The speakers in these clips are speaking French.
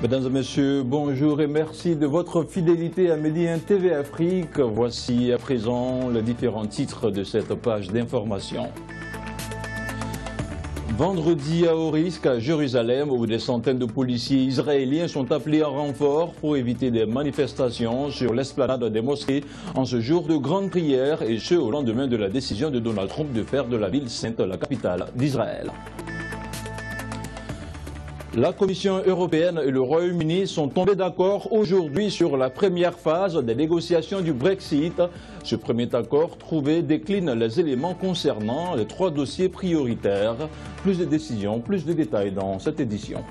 Mesdames et messieurs, bonjour et merci de votre fidélité à Midi 1 TV Afrique. Voici à présent les différents titres de cette page d'information. Vendredi à haut risque à Jérusalem, où des centaines de policiers israéliens sont appelés en renfort pour éviter des manifestations sur l'esplanade des mosquées en ce jour de grande prière, et ce au lendemain de la décision de Donald Trump de faire de la ville sainte la capitale d'Israël. La Commission européenne et le Royaume-Uni sont tombés d'accord aujourd'hui sur la première phase des négociations du Brexit. Ce premier accord trouvé décline les éléments concernant les 3 dossiers prioritaires. Plus de décisions, plus de détails dans cette édition.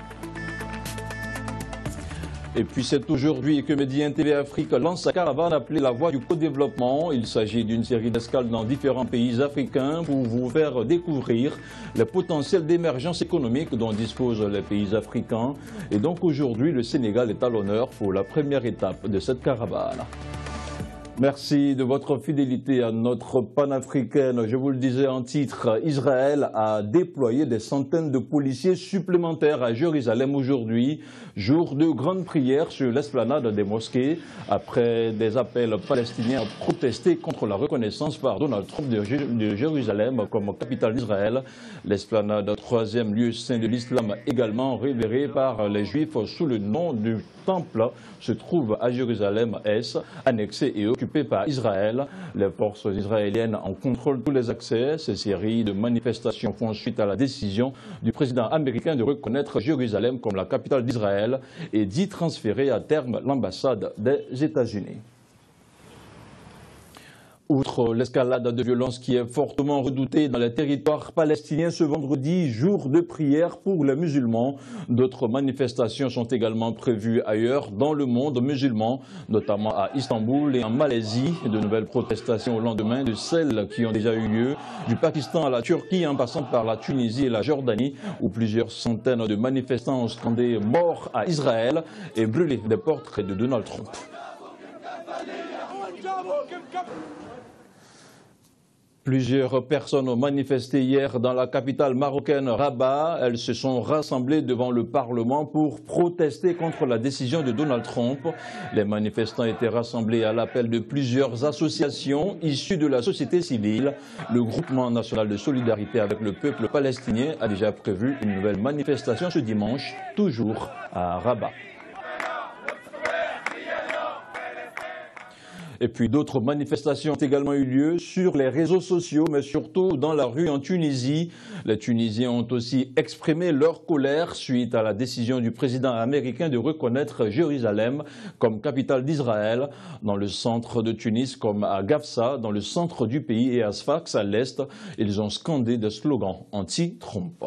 Et puis c'est aujourd'hui que Midi 1 TV Afrique lance sa caravane appelée la Voie du co-développement. Il s'agit d'une série d'escales dans différents pays africains pour vous faire découvrir les potentiels d'émergence économique dont disposent les pays africains. Et donc aujourd'hui, le Sénégal est à l'honneur pour la première étape de cette caravane. Merci de votre fidélité à notre panafricaine. Je vous le disais en titre, Israël a déployé des centaines de policiers supplémentaires à Jérusalem aujourd'hui, jour de grande prière sur l'esplanade des mosquées, après des appels palestiniens à protester contre la reconnaissance par Donald Trump de Jérusalem comme capitale d'Israël. L'esplanade, 3e lieu saint de l'islam, également révéré par les Juifs sous le nom du Temple, se trouve à Jérusalem-Est, annexé et occupé par Israël. Les forces israéliennes en contrôlent tous les accès. Ces séries de manifestations font suite à la décision du président américain de reconnaître Jérusalem comme la capitale d'Israël et d'y transférer à terme l'ambassade des États-Unis. Outre l'escalade de violence qui est fortement redoutée dans les territoires palestiniens ce vendredi, jour de prière pour les musulmans, d'autres manifestations sont également prévues ailleurs dans le monde musulman, notamment à Istanbul et en Malaisie. De nouvelles protestations au lendemain de celles qui ont déjà eu lieu, du Pakistan à la Turquie en passant par la Tunisie et la Jordanie, où plusieurs centaines de manifestants ont scandé « Mort à Israël » et brûlé des portraits de Donald Trump. Plusieurs personnes ont manifesté hier dans la capitale marocaine Rabat. Elles se sont rassemblées devant le Parlement pour protester contre la décision de Donald Trump. Les manifestants étaient rassemblés à l'appel de plusieurs associations issues de la société civile. Le Groupement national de solidarité avec le peuple palestinien a déjà prévu une nouvelle manifestation ce dimanche, toujours à Rabat. Et puis d'autres manifestations ont également eu lieu sur les réseaux sociaux, mais surtout dans la rue en Tunisie. Les Tunisiens ont aussi exprimé leur colère suite à la décision du président américain de reconnaître Jérusalem comme capitale d'Israël. Dans le centre de Tunis, comme à Gafsa, dans le centre du pays, et à Sfax, à l'est, ils ont scandé des slogans anti-Trump.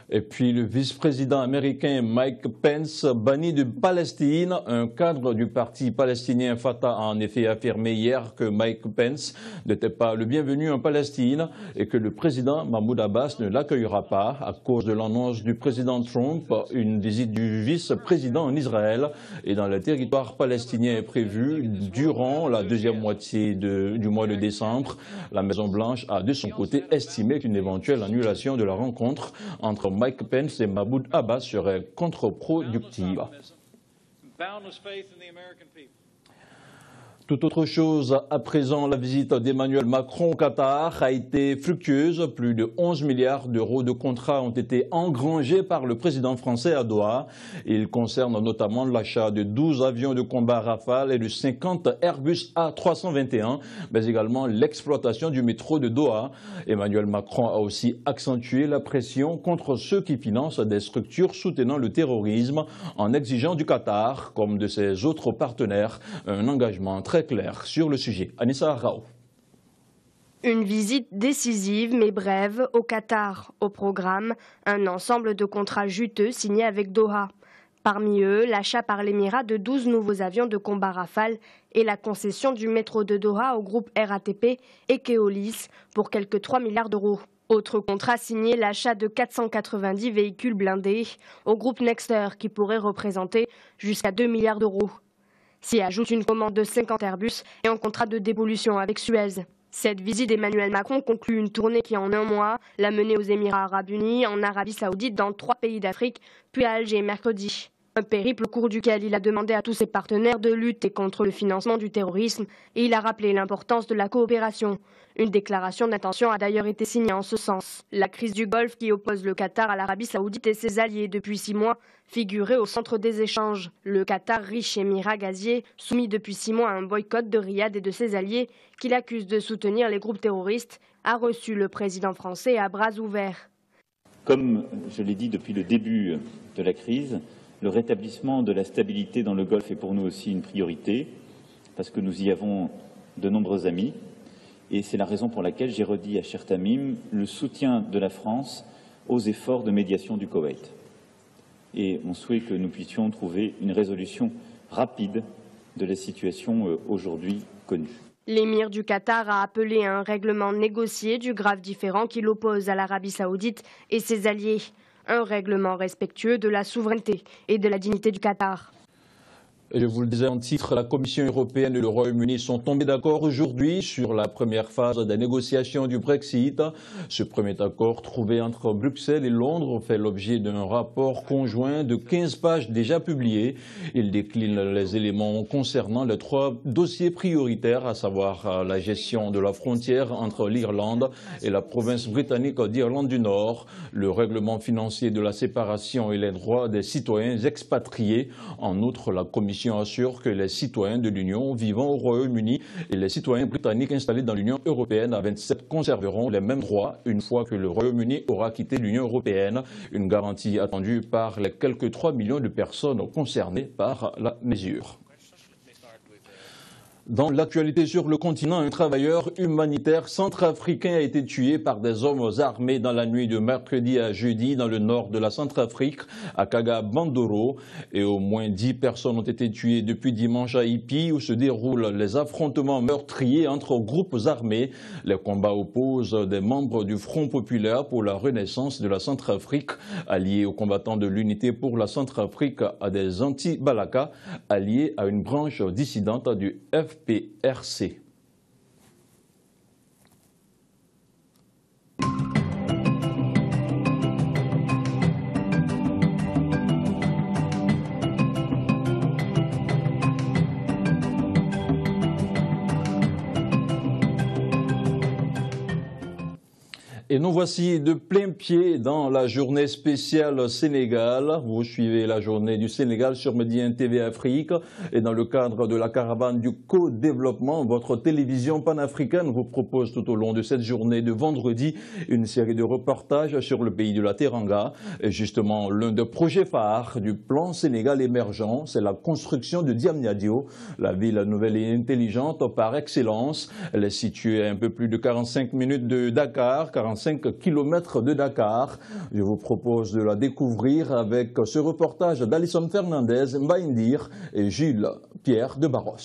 Et puis le vice-président américain Mike Pence, banni de Palestine. Un cadre du parti palestinien Fatah a en effet affirmé hier que Mike Pence n'était pas le bienvenu en Palestine et que le président Mahmoud Abbas ne l'accueillera pas à cause de l'annonce du président Trump. Une visite du vice-président en Israël et dans le territoire palestinien est prévue durant la deuxième moitié du mois de décembre. La Maison-Blanche a de son côté estimé qu'une éventuelle annulation de la rencontre entre Mike Pence et Mahmoud Abbas serait contre-productive. Tout autre chose, à présent, la visite d'Emmanuel Macron au Qatar a été fructueuse. Plus de 11 milliards d'euros de contrats ont été engrangés par le président français à Doha. Ils concernent notamment l'achat de 12 avions de combat Rafale et de 50 Airbus A321, mais également l'exploitation du métro de Doha. Emmanuel Macron a aussi accentué la pression contre ceux qui financent des structures soutenant le terrorisme en exigeant du Qatar, comme de ses autres partenaires, un engagement très clair sur le sujet. Anissa Rao. Une visite décisive mais brève au Qatar. Au programme, un ensemble de contrats juteux signés avec Doha. Parmi eux, l'achat par l'Émirat de 12 nouveaux avions de combat Rafale et la concession du métro de Doha au groupe RATP et Keolis pour quelques 3 milliards d'euros. Autre contrat signé, l'achat de 490 véhicules blindés au groupe Nexter qui pourrait représenter jusqu'à 2 milliards d'euros. S'y ajoute une commande de 50 Airbus et un contrat de dépollution avec Suez. Cette visite d'Emmanuel Macron conclut une tournée qui, en un mois, l'a mené aux Émirats Arabes Unis, en Arabie Saoudite, dans 3 pays d'Afrique, puis à Alger mercredi. Un périple au cours duquel il a demandé à tous ses partenaires de lutter contre le financement du terrorisme et il a rappelé l'importance de la coopération. Une déclaration d'intention a d'ailleurs été signée en ce sens. La crise du Golfe qui oppose le Qatar à l'Arabie Saoudite et ses alliés depuis 6 mois figurait au centre des échanges. Le Qatar, riche émirat gazier, soumis depuis 6 mois à un boycott de Riyad et de ses alliés, qu'il accuse de soutenir les groupes terroristes, a reçu le président français à bras ouverts. Comme je l'ai dit depuis le début de la crise, le rétablissement de la stabilité dans le Golfe est pour nous aussi une priorité, parce que nous y avons de nombreux amis. Et c'est la raison pour laquelle j'ai redit à Cher Tamim le soutien de la France aux efforts de médiation du Koweït. Et mon souhait que nous puissions trouver une résolution rapide de la situation aujourd'hui connue. L'émir du Qatar a appelé à un règlement négocié du grave différend qui l'oppose à l'Arabie Saoudite et ses alliés. Un règlement respectueux de la souveraineté et de la dignité du Qatar. Je vous le disais en titre, la Commission européenne et le Royaume-Uni sont tombés d'accord aujourd'hui sur la première phase des négociations du Brexit. Ce premier accord trouvé entre Bruxelles et Londres fait l'objet d'un rapport conjoint de 15 pages déjà publié. Il décline les éléments concernant les 3 dossiers prioritaires, à savoir la gestion de la frontière entre l'Irlande et la province britannique d'Irlande du Nord, le règlement financier de la séparation et les droits des citoyens expatriés. En outre, la Commission assure que les citoyens de l'Union vivant au Royaume-Uni et les citoyens britanniques installés dans l'Union européenne à 27 conserveront les mêmes droits une fois que le Royaume-Uni aura quitté l'Union européenne. Une garantie attendue par les quelques 3 millions de personnes concernées par la mesure. Dans l'actualité sur le continent, un travailleur humanitaire centrafricain a été tué par des hommes armés dans la nuit de mercredi à jeudi dans le nord de la Centrafrique, à Kaga-Bandoro. Et au moins 10 personnes ont été tuées depuis dimanche à Ipi, où se déroulent les affrontements meurtriers entre groupes armés. Les combats opposent des membres du Front populaire pour la renaissance de la Centrafrique, alliés aux combattants de l'Unité pour la Centrafrique, à des anti-Balaka, alliés à une branche dissidente du FPRC. Et nous voici de plein pied dans la journée spéciale Sénégal. Vous suivez la journée du Sénégal sur Médien TV Afrique. Et dans le cadre de la caravane du co-développement, votre télévision panafricaine vous propose tout au long de cette journée de vendredi une série de reportages sur le pays de la Teranga. Et justement, l'un des projets phares du plan Sénégal émergent, c'est la construction de Diamniadio, la ville nouvelle et intelligente par excellence. Elle est située à un peu plus de 45 minutes de Dakar, 45 km de Dakar. Je vous propose de la découvrir avec ce reportage d'Alison Fernandez, Mbaïndir et Jules Pierre de Barros.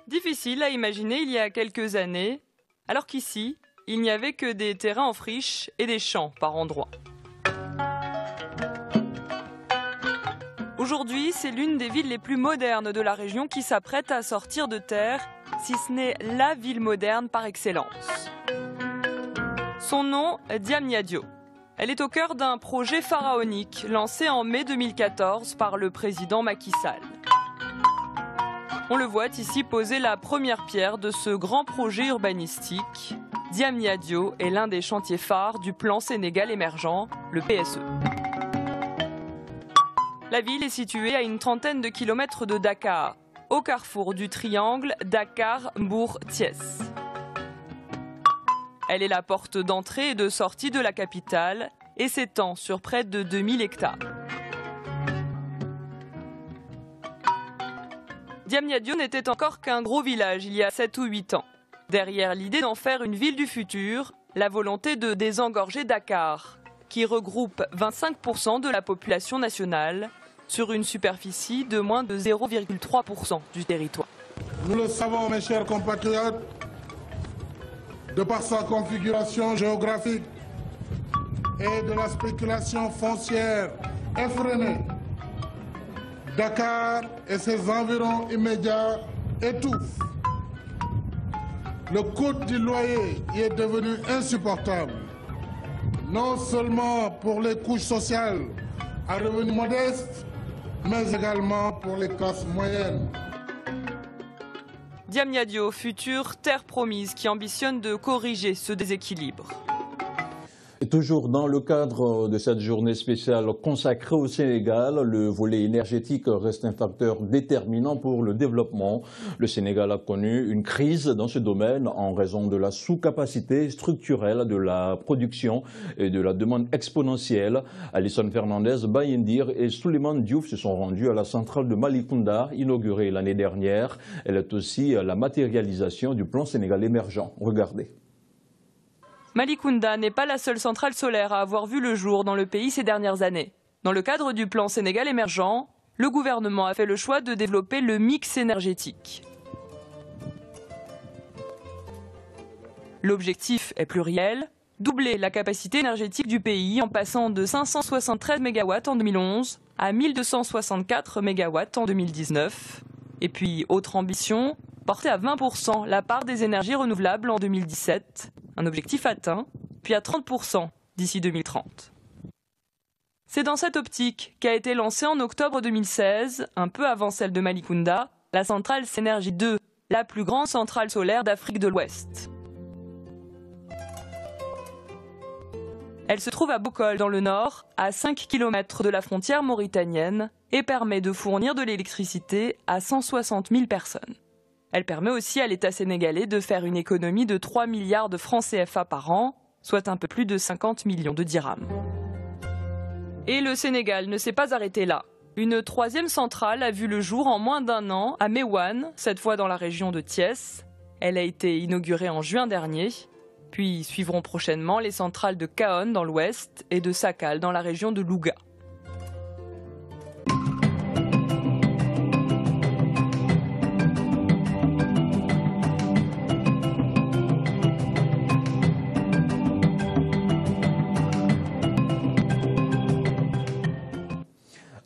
Difficile à imaginer il y a quelques années, alors qu'ici, il n'y avait que des terrains en friche et des champs par endroits. Aujourd'hui, c'est l'une des villes les plus modernes de la région qui s'apprête à sortir de terre, si ce n'est la ville moderne par excellence. Son nom, Diamniadio. Elle est au cœur d'un projet pharaonique lancé en mai 2014 par le président Macky Sall. On le voit ici poser la première pierre de ce grand projet urbanistique. Diamniadio est l'un des chantiers phares du plan Sénégal émergent, le PSE. La ville est située à une trentaine de kilomètres de Dakar, au carrefour du triangle Dakar-Mbour-Thiès. Elle est la porte d'entrée et de sortie de la capitale et s'étend sur près de 2000 hectares. Diamniadio n'était encore qu'un gros village il y a 7 ou 8 ans. Derrière l'idée d'en faire une ville du futur, la volonté de désengorger Dakar, qui regroupe 25% de la population nationale sur une superficie de moins de 0,3% du territoire. Nous le savons, mes chers compatriotes, de par sa configuration géographique et de la spéculation foncière effrénée, Dakar et ses environs immédiats étouffent. Le coût du loyer y est devenu insupportable, non seulement pour les couches sociales à revenus modestes, mais également pour les classes moyennes. Diamniadio, future terre promise qui ambitionne de corriger ce déséquilibre. Et toujours dans le cadre de cette journée spéciale consacrée au Sénégal, le volet énergétique reste un facteur déterminant pour le développement. Le Sénégal a connu une crise dans ce domaine en raison de la sous-capacité structurelle de la production et de la demande exponentielle. Alisson Fernandez, Bayendir et Souleymane Diouf se sont rendus à la centrale de Malicounda, inaugurée l'année dernière. Elle est aussi la matérialisation du plan Sénégal émergent. Regardez. Malicounda n'est pas la seule centrale solaire à avoir vu le jour dans le pays ces dernières années. Dans le cadre du plan Sénégal émergent, le gouvernement a fait le choix de développer le mix énergétique. L'objectif est pluriel, doubler la capacité énergétique du pays en passant de 573 MW en 2011 à 1264 MW en 2019. Et puis, autre ambition, porter à 20% la part des énergies renouvelables en 2017. Un objectif atteint, puis à 30% d'ici 2030. C'est dans cette optique qu'a été lancée en octobre 2016, un peu avant celle de Malicounda, la centrale Sénergie 2, la plus grande centrale solaire d'Afrique de l'Ouest. Elle se trouve à Bokol dans le nord, à 5 km de la frontière mauritanienne, et permet de fournir de l'électricité à 160 000 personnes. Elle permet aussi à l'État sénégalais de faire une économie de 3 milliards de francs CFA par an, soit un peu plus de 50 millions de dirhams. Et le Sénégal ne s'est pas arrêté là. Une troisième centrale a vu le jour en moins d'un an à Meouane, cette fois dans la région de Thiès. Elle a été inaugurée en juin dernier. Puis suivront prochainement les centrales de Kahone dans l'ouest et de Sakal dans la région de Louga.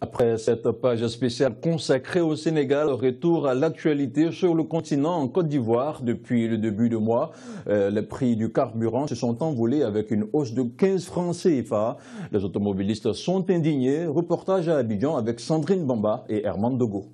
Après cette page spéciale consacrée au Sénégal, retour à l'actualité sur le continent en Côte d'Ivoire. Depuis le début du mois, les prix du carburant se sont envolés avec une hausse de 15 francs CFA. Les automobilistes sont indignés. Reportage à Abidjan avec Sandrine Bamba et Herman Dogo.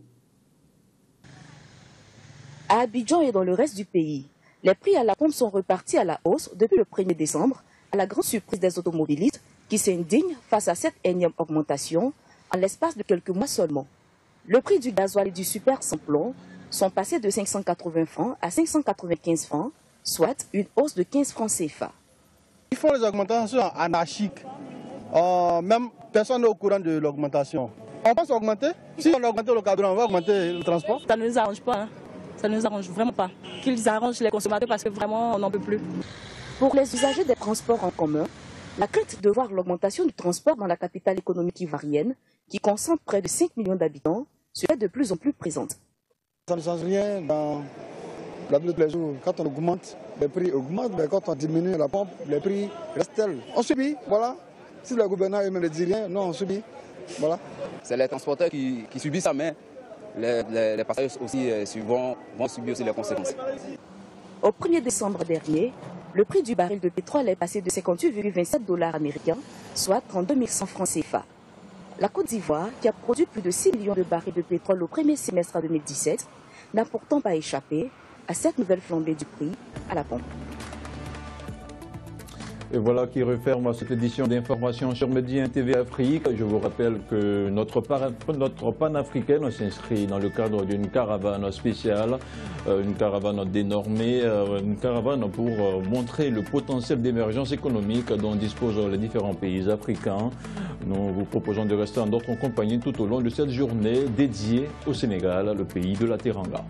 À Abidjan et dans le reste du pays, les prix à la pompe sont repartis à la hausse depuis le 1er décembre, à la grande surprise des automobilistes qui s'indignent face à cette énième augmentation en l'espace de quelques mois seulement. Le prix du gasoil et du super sans plomb sont passés de 580 francs à 595 francs, soit une hausse de 15 francs CFA. Ils font les augmentations anarchiques. Même personne n'est au courant de l'augmentation. On pense augmenter. Si on augmente le carburant, on va augmenter le transport. Ça ne nous arrange pas. Hein. Ça ne nous arrange vraiment pas. Qu'ils arrangent les consommateurs parce que vraiment, on n'en peut plus. Pour les usagers des transports en commun, la crainte de voir l'augmentation du transport dans la capitale économique ivoirienne, qui concentre près de 5 millions d'habitants, serait de plus en plus présente. Ça ne change rien dans la vie de tous les jours. Quand on augmente, les prix augmentent, mais quand on diminue la pompe, les prix restent tels. On subit, voilà. Si le gouvernement ne dit rien, non, on subit. Voilà. C'est les transporteurs qui subissent ça, mais les passagers aussi vont subir aussi les conséquences. Au 1er décembre dernier, le prix du baril de pétrole est passé de 58,27 $ américains, soit 32 100 francs CFA. La Côte d'Ivoire, qui a produit plus de 6 millions de barils de pétrole au premier semestre 2017, n'a pourtant pas échappé à cette nouvelle flambée du prix à la pompe. Et voilà qui referme cette édition d'information sur Média TV Afrique. Je vous rappelle que notre panafricaine s'inscrit dans le cadre d'une caravane spéciale, une caravane dénommée, une caravane pour montrer le potentiel d'émergence économique dont disposent les différents pays africains. Nous vous proposons de rester en notre compagnie tout au long de cette journée dédiée au Sénégal, le pays de la Teranga.